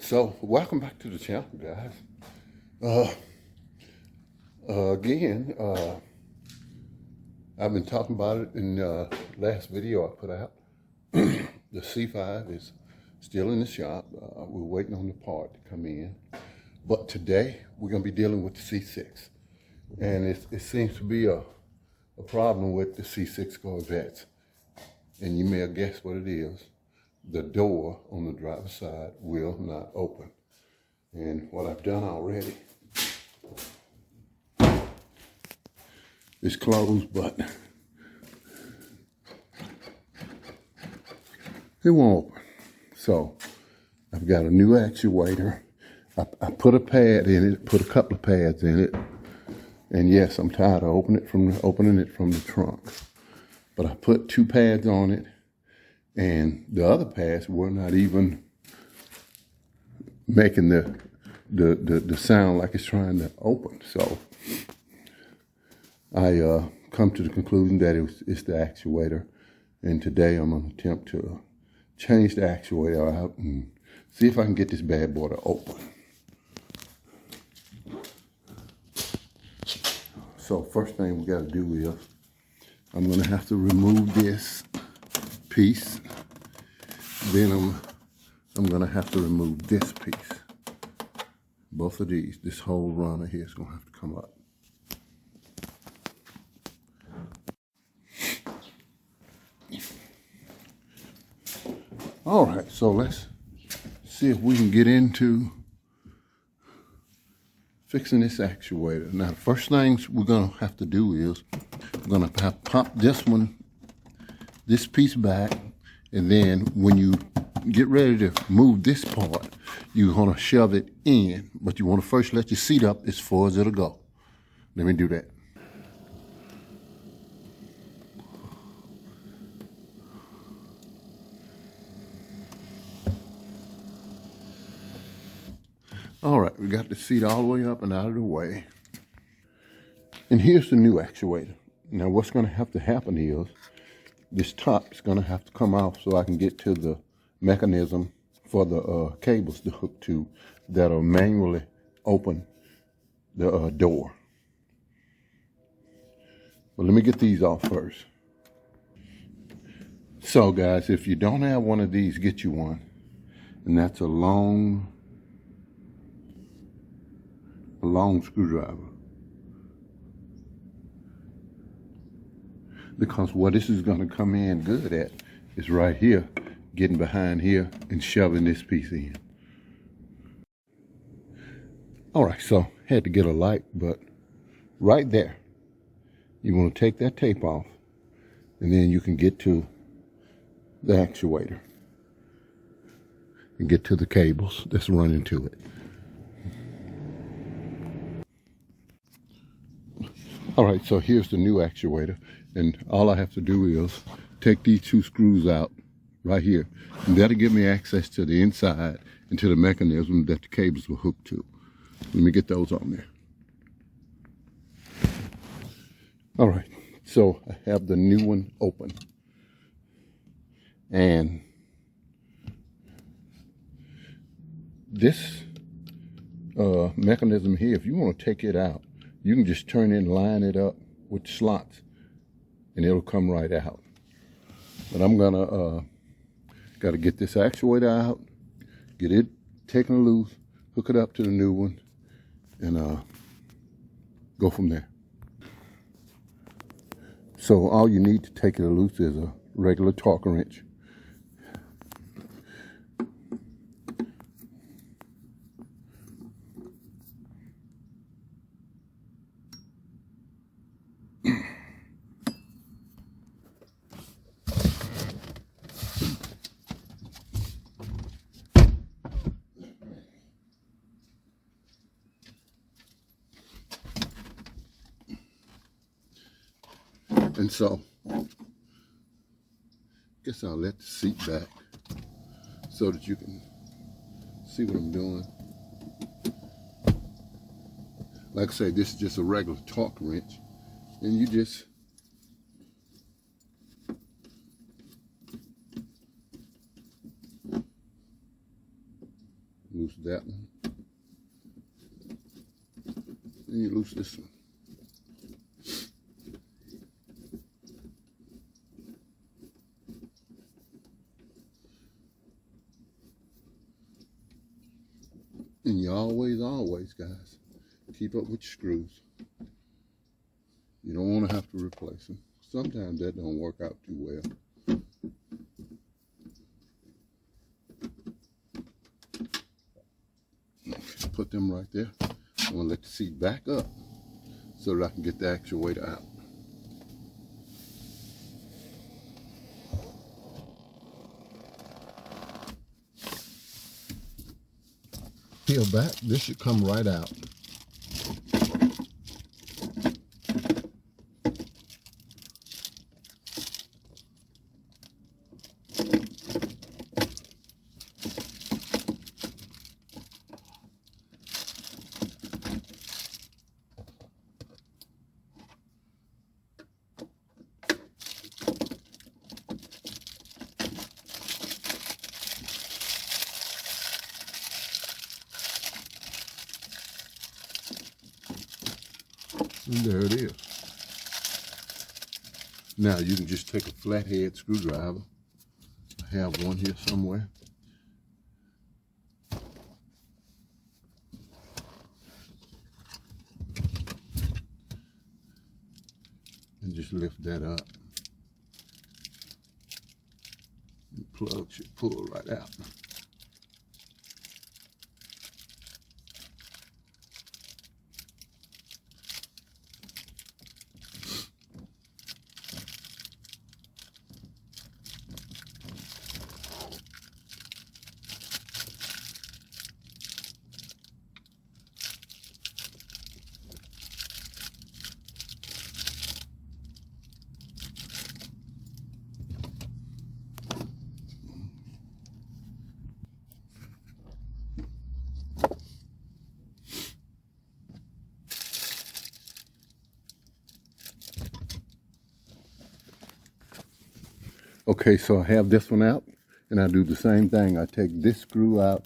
So welcome back to the channel, guys. Uh, again, I've been talking about it in last video I put out. The C5 is still in the shop. We're waiting on the part to come in. But today, we're going to be dealing with the C6. And it seems to be a problem with the C6 Corvettes. And you may have guessed what it is. The door on the driver's side will not open. And what I've done already is closed, but it won't open. So I've got a new actuator. I put a pad in it, put a couple of pads in it. And yes, I'm tired of opening it from the trunk. But I put 2 pads on it, and the other pads were not even making the sound like it's trying to open. So I come to the conclusion that it's the actuator. And today I'm going to attempt to change the actuator out and see if I can get this bad boy to open. So first thing we got to do is I'm going to have to remove this piece. Then I'm going to have to remove this piece. Both of these, this whole runner here is going to have to come up. All right, so let's see if we can get into fixing this actuator. Now, the first things we're going to have to do is we're going to pop this piece back, and then when you get ready to move this part, you're going to shove it in, but you want to first let your seat up as far as it'll go. Let me do that. All right, we got the seat all the way up and out of the way. And here's the new actuator. Now what's going to have to happen is this top is going to have to come off so I can get to the mechanism for the cables to hook to that'll manually open the door. But let me get these off first. So guys, if you don't have one of these, get you one. And that's a long screwdriver. Because what this is going to come in good at is right here, getting behind here and shoving this piece in. All right, so had to get a light, but right there, you want to take that tape off, and then you can get to the actuator and get to the cables that's running to it. All right, so here's the new actuator, and all I have to do is take these 2 screws out right here, and that'll give me access to the inside and to the mechanism that the cables will hook to. Let me get those on there. All right, so I have the new one open, and this mechanism here, if you want to take it out, you can just turn it and line it up with slots, and it'll come right out. But I'm gonna gotta get this actuator out, get it taken loose, hook it up to the new one, and go from there. So all you need to take it loose is a regular torque wrench. And so, guess I'll let the seat back so that you can see what I'm doing. Like I say, this is just a regular torque wrench, and you just loose that one. And you loose this one. And you always, guys, keep up with your screws. You don't want to have to replace them. Sometimes that don't work out too well. Okay, put them right there. I'm going to let the seat back up so that I can get the actuator out. Peel back, this should come right out. And there it is. Now you can just take a flathead screwdriver. I have one here somewhere. And just lift that up. The plug should pull right out. Okay, so I have this one out, and I do the same thing. I take this screw out,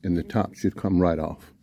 and the top should come right off.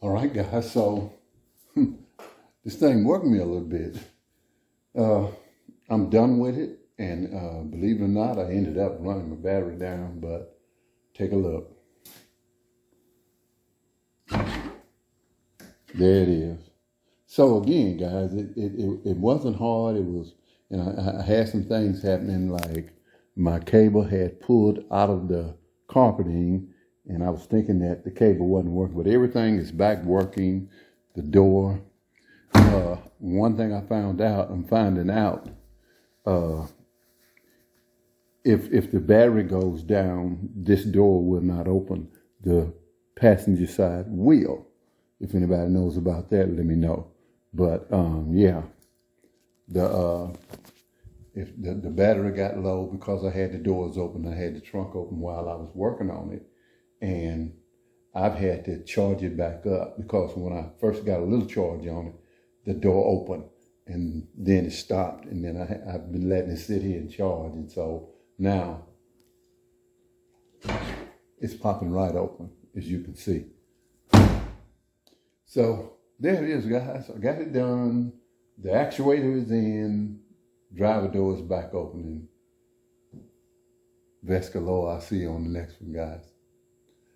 All right, guys, so this thing worked me a little bit. I'm done with it, and believe it or not, I ended up running my battery down, but take a look. There it is. So again, guys, it wasn't hard. It was, and I had some things happening, like my cable had pulled out of the carpeting, and I was thinking that the cable wasn't working, but everything is back working. The door. One thing I'm finding out, if the battery goes down, this door will not open. The passenger side will. If anybody knows about that, let me know. But yeah, if the battery got low because I had the doors open, I had the trunk open while I was working on it, and I've had to charge it back up because when I first got a little charge on it, the door opened and then it stopped, and then I've been letting it sit here and charge, and so now it's popping right open. as you can see. So there it is, guys. I got it done. The actuator is in. Driver door is back opening. Vescalo, I'll see you on the next one, guys.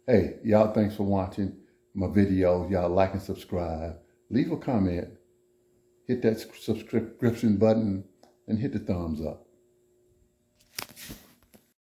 Hey, y'all, thanks for watching my videos. Y'all like and subscribe. Leave a comment. Hit that subscription button and hit the thumbs up.